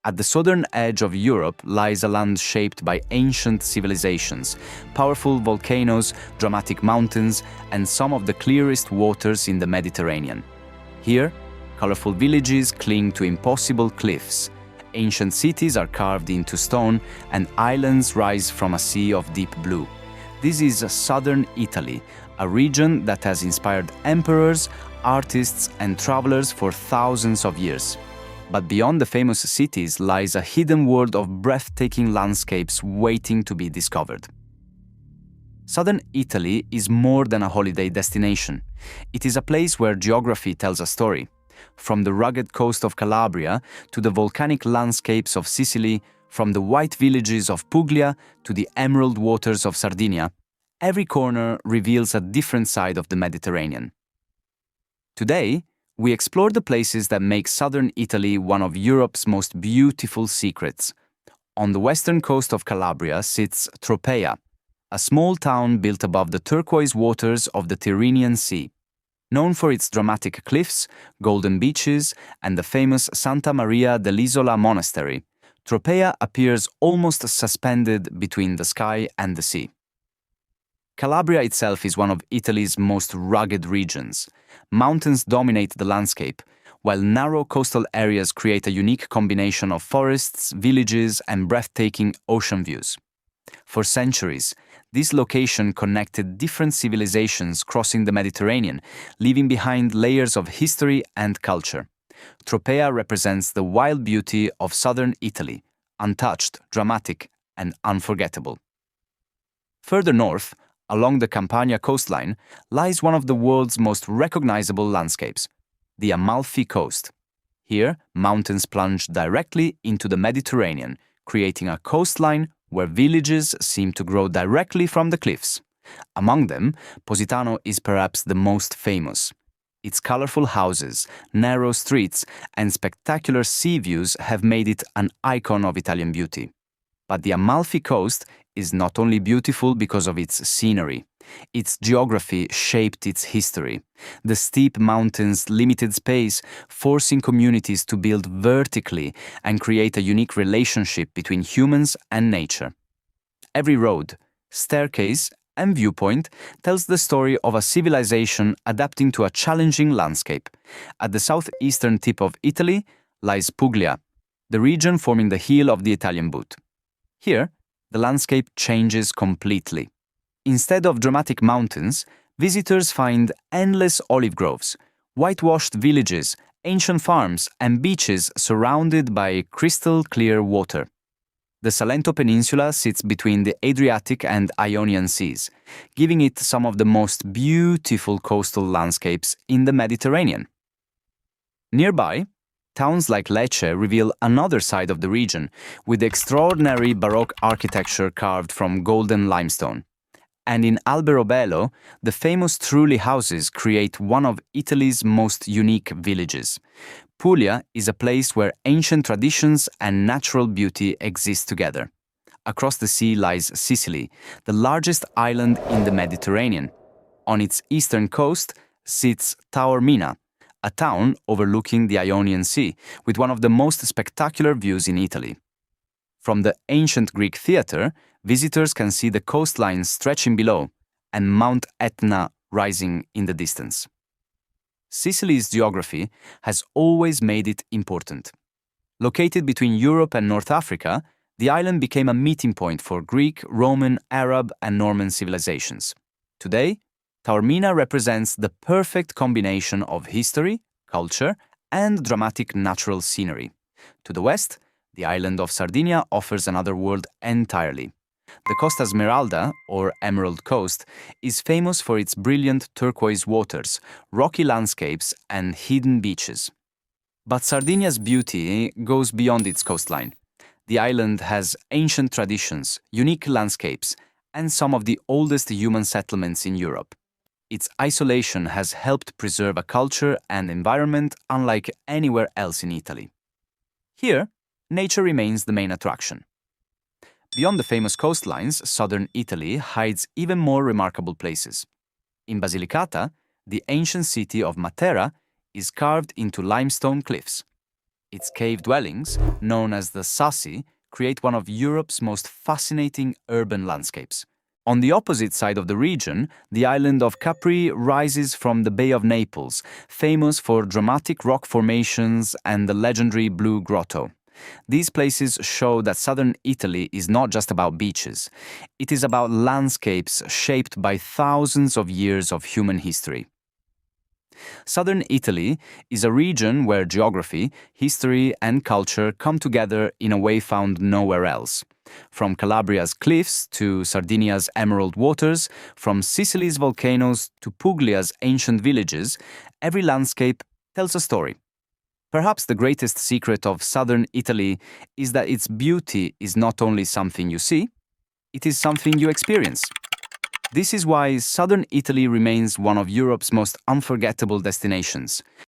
At the southern edge of Europe lies a land shaped by ancient civilizations, powerful volcanoes, dramatic mountains, and some of the clearest waters in the Mediterranean. Here, colorful villages cling to impossible cliffs, ancient cities are carved into stone, and islands rise from a sea of deep blue. This is southern Italy, a region that has inspired emperors, artists, and travelers for thousands of years. But beyond the famous cities lies a hidden world of breathtaking landscapes waiting to be discovered. Southern Italy is more than a holiday destination. It is a place where geography tells a story. From the rugged coast of Calabria to the volcanic landscapes of Sicily, from the white villages of Puglia to the emerald waters of Sardinia, every corner reveals a different side of the Mediterranean. Today, we explore the places that make southern Italy one of Europe's most beautiful secrets. On the western coast of Calabria sits Tropea, a small town built above the turquoise waters of the Tyrrhenian Sea. Known for its dramatic cliffs, golden beaches, and the famous Santa Maria dell'Isola monastery, Tropea appears almost suspended between the sky and the sea. Calabria itself is one of Italy's most rugged regions. Mountains dominate the landscape, while narrow coastal areas create a unique combination of forests, villages, and breathtaking ocean views. For centuries, this location connected different civilizations crossing the Mediterranean, leaving behind layers of history and culture. Tropea represents the wild beauty of southern Italy, untouched, dramatic, and unforgettable. Further north, along the Campania coastline, lies one of the world's most recognizable landscapes, the Amalfi Coast. Here, mountains plunge directly into the Mediterranean, creating a coastline where villages seem to grow directly from the cliffs. Among them, Positano is perhaps the most famous. Its colorful houses, narrow streets, and spectacular sea views have made it an icon of Italian beauty. But the Amalfi Coast is not only beautiful because of its scenery. Its geography shaped its history. The steep mountains limited space, forcing communities to build vertically and create a unique relationship between humans and nature. Every road, staircase, and viewpoint tells the story of a civilization adapting to a challenging landscape. At the southeastern tip of Italy lies Puglia, the region forming the heel of the Italian boot. Here, the landscape changes completely. Instead of dramatic mountains, visitors find endless olive groves, whitewashed villages, ancient farms, and beaches surrounded by crystal-clear water. The Salento Peninsula sits between the Adriatic and Ionian Seas, giving it some of the most beautiful coastal landscapes in the Mediterranean. Nearby, towns like Lecce reveal another side of the region, with extraordinary Baroque architecture carved from golden limestone. And in Alberobello, the famous Trulli houses create one of Italy's most unique villages. Puglia is a place where ancient traditions and natural beauty exist together. Across the sea lies Sicily, the largest island in the Mediterranean. On its eastern coast sits Taormina, a town overlooking the Ionian Sea, with one of the most spectacular views in Italy. From the ancient Greek theatre, visitors can see the coastline stretching below and Mount Etna rising in the distance. Sicily's geography has always made it important. Located between Europe and North Africa, the island became a meeting point for Greek, Roman, Arab, and Norman civilizations. Today, Taormina represents the perfect combination of history, culture, and dramatic natural scenery. To the west, the island of Sardinia offers another world entirely. The Costa Smeralda, or Emerald Coast, is famous for its brilliant turquoise waters, rocky landscapes, and hidden beaches. But Sardinia's beauty goes beyond its coastline. The island has ancient traditions, unique landscapes, and some of the oldest human settlements in Europe. Its isolation has helped preserve a culture and environment unlike anywhere else in Italy. Here, nature remains the main attraction. Beyond the famous coastlines, southern Italy hides even more remarkable places. In Basilicata, the ancient city of Matera is carved into limestone cliffs. Its cave dwellings, known as the Sassi, create one of Europe's most fascinating urban landscapes. On the opposite side of the region, the island of Capri rises from the Bay of Naples, famous for dramatic rock formations and the legendary Blue Grotto. These places show that southern Italy is not just about beaches. It is about landscapes shaped by thousands of years of human history. Southern Italy is a region where geography, history, and culture come together in a way found nowhere else. From Calabria's cliffs to Sardinia's emerald waters, from Sicily's volcanoes to Puglia's ancient villages, every landscape tells a story. Perhaps the greatest secret of southern Italy is that its beauty is not only something you see, it is something you experience. This is why southern Italy remains one of Europe's most unforgettable destinations.